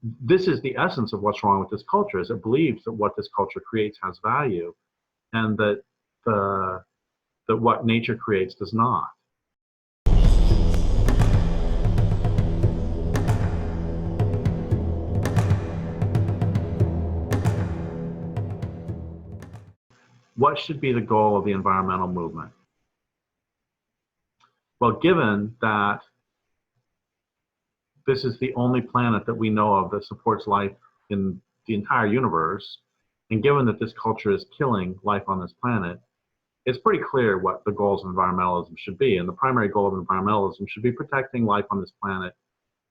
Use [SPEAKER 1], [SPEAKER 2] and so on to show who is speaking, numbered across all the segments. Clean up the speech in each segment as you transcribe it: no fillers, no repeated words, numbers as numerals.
[SPEAKER 1] this is the essence of what's wrong with this culture, is it believes that what this culture creates has value, and that what nature creates does not. What should be the goal of the environmental movement? Well, given that this is the only planet that we know of that supports life in the entire universe, and given that this culture is killing life on this planet, it's pretty clear what the goals of environmentalism should be. And the primary goal of environmentalism should be protecting life on this planet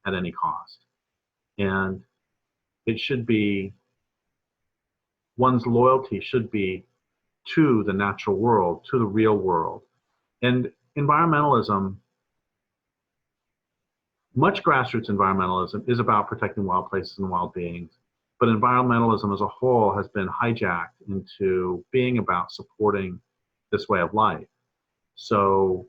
[SPEAKER 1] at any cost. And it should be, one's loyalty should be to the natural world, to the real world. And environmentalism, much grassroots environmentalism is about protecting wild places and wild beings, but environmentalism as a whole has been hijacked into being about supporting this way of life. So,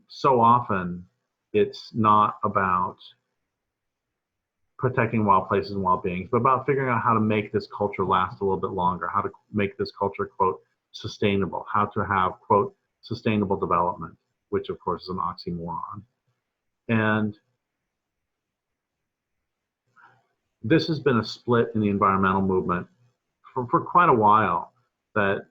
[SPEAKER 1] so often it's not about protecting wild places and wild beings, but about figuring out how to make this culture last a little bit longer, how to make this culture, quote, sustainable, how to have, quote, sustainable development, which of course is an oxymoron. And this has been a split in the environmental movement for quite a while, that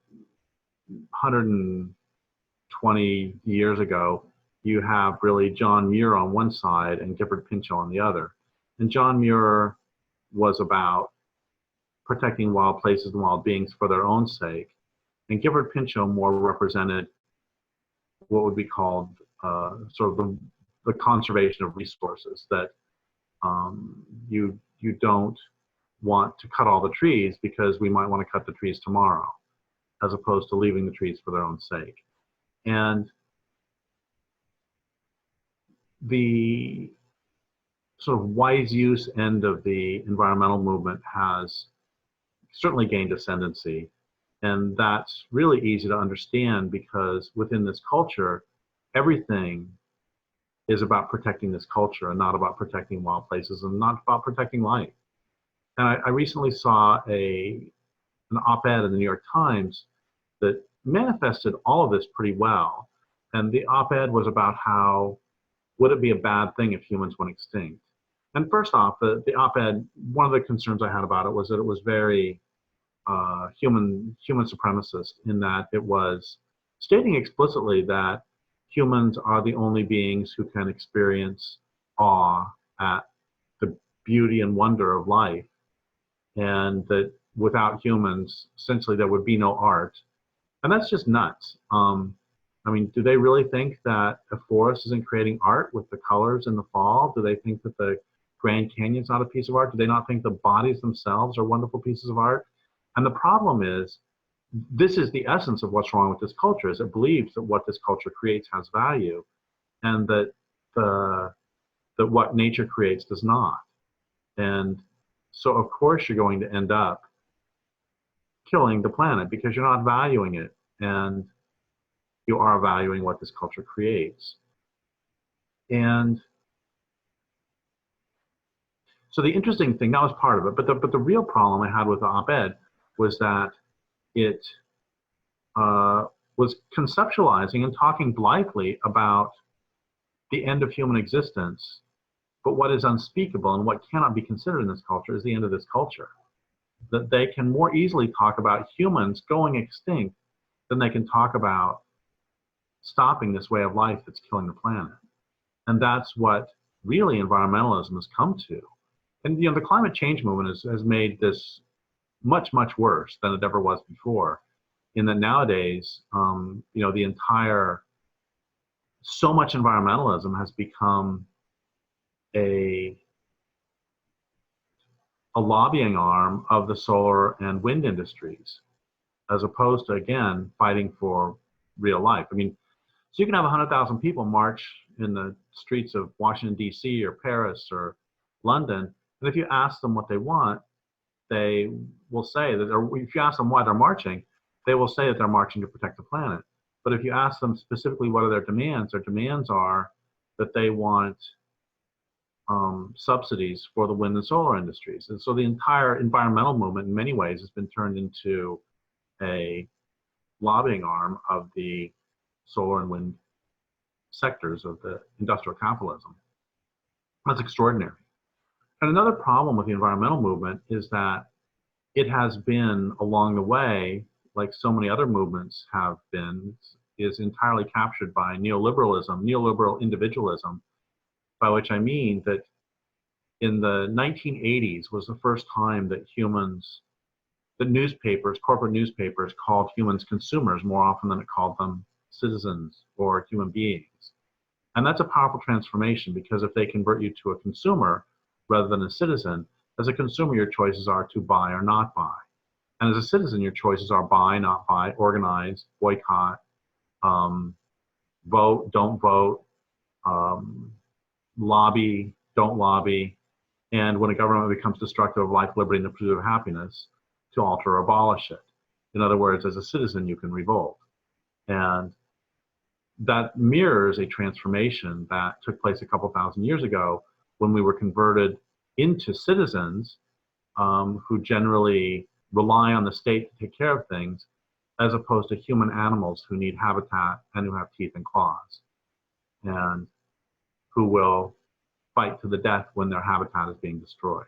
[SPEAKER 1] 120 years ago, you have really John Muir on one side and Gifford Pinchot on the other. And John Muir was about protecting wild places and wild beings for their own sake. And Gifford Pinchot more represented what would be called sort of the conservation of resources, that you don't want to cut all the trees because we might want to cut the trees tomorrow, as opposed to leaving the trees for their own sake. And the sort of wise use end of the environmental movement has certainly gained ascendancy. And that's really easy to understand, because within this culture, everything is about protecting this culture and not about protecting wild places and not about protecting life. And I recently saw an op-ed in the New York Times that manifested all of this pretty well. And the op-ed was about how would it be a bad thing if humans went extinct? And first off, the op-ed, one of the concerns I had about it was that it was very human supremacist, in that it was stating explicitly that humans are the only beings who can experience awe at the beauty and wonder of life, and that without humans, essentially there would be no art. And that's just nuts. I mean, do they really think that a forest isn't creating art with the colors in the fall? Do they think that the Grand Canyon's not a piece of art? Do they not think the bodies themselves are wonderful pieces of art? And the problem is, this is the essence of what's wrong with this culture, is it believes that what this culture creates has value, and that what nature creates does not. And so of course you're going to end up killing the planet, because you're not valuing it, and you are valuing what this culture creates. And so the interesting thing, that was part of it, but the real problem I had with the op-ed was that it was conceptualizing and talking blithely about the end of human existence, but what is unspeakable and what cannot be considered in this culture is the end of this culture. That they can more easily talk about humans going extinct than they can talk about stopping this way of life that's killing the planet. And that's what really environmentalism has come to. And the climate change movement has made this much, much worse than it ever was before, in that nowadays, so much environmentalism has become a lobbying arm of the solar and wind industries, as opposed to, again, fighting for real life. I mean, so you can have 100,000 people march in the streets of Washington, D.C. or Paris or London, and if you ask them what they want, they will say that, or if you ask them why they're marching, they will say that they're marching to protect the planet. But if you ask them specifically what are their demands are that they want subsidies for the wind and solar industries. And so the entire environmental movement in many ways has been turned into a lobbying arm of the solar and wind sectors of the industrial capitalism. That's extraordinary. And another problem with the environmental movement is that it has been, along the way, like so many other movements have been, is entirely captured by neoliberalism, neoliberal individualism, by which I mean that in the 1980s was the first time that the newspapers, corporate newspapers, called humans consumers more often than it called them citizens or human beings. And that's a powerful transformation, because if they convert you to a consumer rather than a citizen, as a consumer, your choices are to buy or not buy. And as a citizen, your choices are buy, not buy, organize, boycott, vote, don't vote, lobby, don't lobby, and when a government becomes destructive of life, liberty, and the pursuit of happiness, to alter or abolish it. In other words, as a citizen, you can revolt. And that mirrors a transformation that took place a couple thousand years ago when we were converted into citizens who generally rely on the state to take care of things, as opposed to human animals who need habitat and who have teeth and claws, and who will fight to the death when their habitat is being destroyed.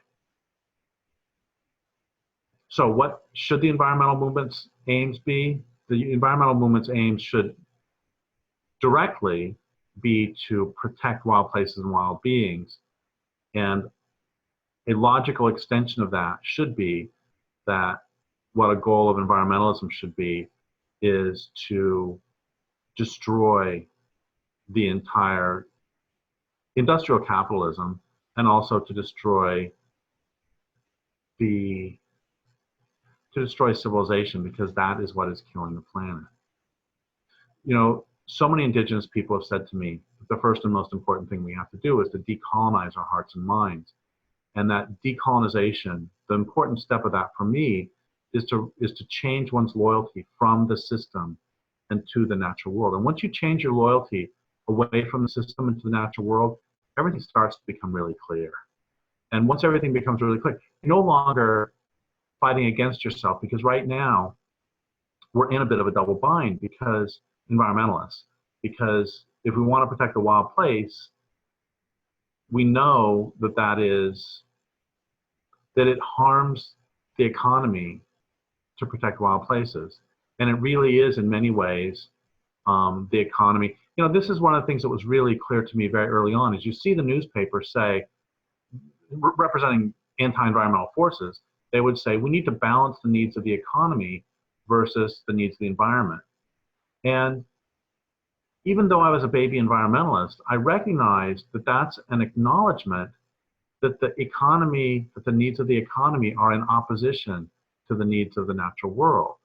[SPEAKER 1] So what should the environmental movement's aims be? The environmental movement's aims should directly be to protect wild places and wild beings. And a logical extension of that should be that what a goal of environmentalism should be is to destroy the entire industrial capitalism, and also to destroy civilization, because that is what is killing the planet. You know, so many indigenous people have said to me that the first and most important thing we have to do is to decolonize our hearts and minds. And that decolonization, the important step of that for me, is to change one's loyalty from the system and to the natural world. And once you change your loyalty away from the system into the natural world, everything starts to become really clear. And once everything becomes really clear, you're no longer fighting against yourself, because right now we're in a bit of a double bind, because environmentalists, because if we want to protect the wild place, we know that it harms the economy to protect wild places. And it really is, in many ways, the economy. You know, this is one of the things that was really clear to me very early on, is you see the newspapers say, representing anti-environmental forces, they would say, we need to balance the needs of the economy versus the needs of the environment. And even though I was a baby environmentalist, I recognized that that's an acknowledgement that the economy, that the needs of the economy are in opposition to the needs of the natural world.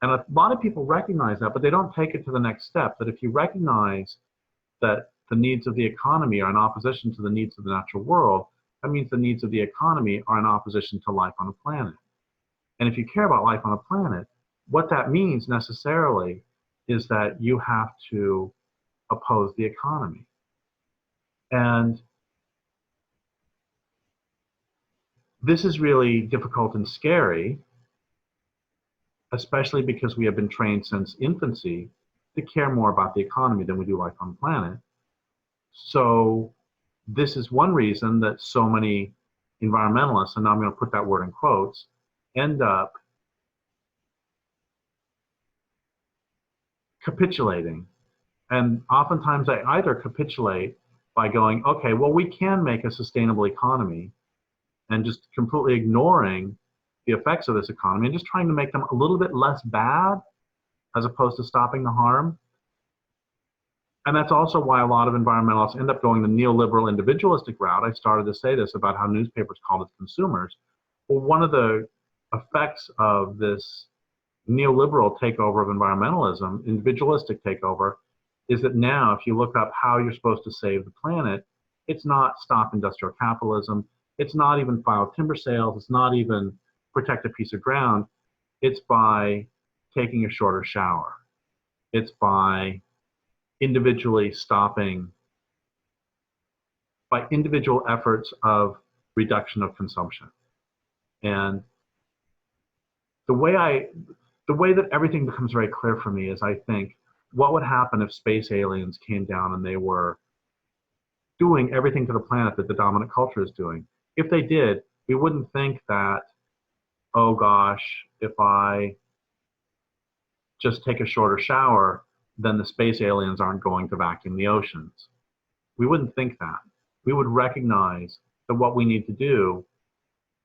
[SPEAKER 1] And a lot of people recognize that, but they don't take it to the next step, that if you recognize that the needs of the economy are in opposition to the needs of the natural world, that means the needs of the economy are in opposition to life on the planet. And if you care about life on the planet, what that means necessarily is that you have to oppose the economy. And this is really difficult and scary, especially because we have been trained since infancy to care more about the economy than we do life on the planet. So this is one reason that so many environmentalists, and now I'm going to put that word in quotes, end up capitulating. And oftentimes they either capitulate by going, okay, well, we can make a sustainable economy, and just completely ignoring the effects of this economy and just trying to make them a little bit less bad as opposed to stopping the harm. And that's also why a lot of environmentalists end up going the neoliberal individualistic route. I started to say this about how newspapers called us consumers. Well, one of the effects of this neoliberal takeover of environmentalism, individualistic takeover, is that now if you look up how you're supposed to save the planet, it's not stop industrial capitalism, it's not even file timber sales, it's not even protect a piece of ground, it's by taking a shorter shower. It's by individually stopping by individual efforts of reduction of consumption. And the way that everything becomes very clear for me is, I think, what would happen if space aliens came down and they were doing everything to the planet that the dominant culture is doing? If they did, we wouldn't think that, oh gosh, if I just take a shorter shower, then the space aliens aren't going to vacuum the oceans. We wouldn't think that. We would recognize that what we need to do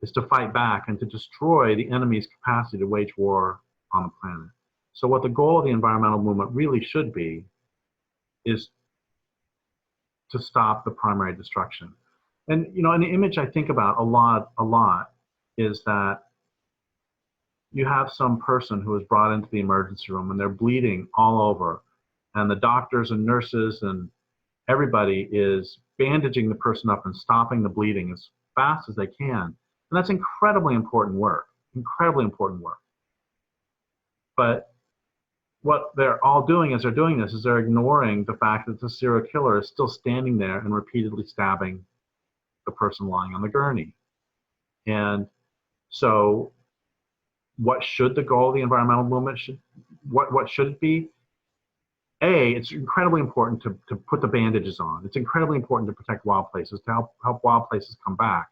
[SPEAKER 1] is to fight back and to destroy the enemy's capacity to wage war on the planet. So what the goal of the environmental movement really should be is to stop the primary destruction. And an image I think about a lot is that you have some person who is brought into the emergency room and they're bleeding all over, and the doctors and nurses and everybody is bandaging the person up and stopping the bleeding as fast as they can. And that's incredibly important work, incredibly important work. But what they're all doing as they're doing this is they're ignoring the fact that the serial killer is still standing there and repeatedly stabbing the person lying on the gurney. And so what should the goal of the environmental movement what should it be? It's incredibly important to put the bandages on. It's incredibly important to protect wild places, to help wild places come back.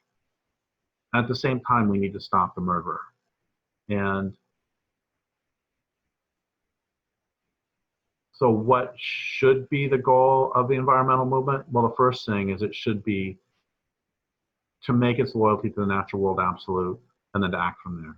[SPEAKER 1] At the same time, we need to stop the murderer. And so what should be the goal of the environmental movement? Well, the first thing is it should be to make its loyalty to the natural world absolute, and then to act from there.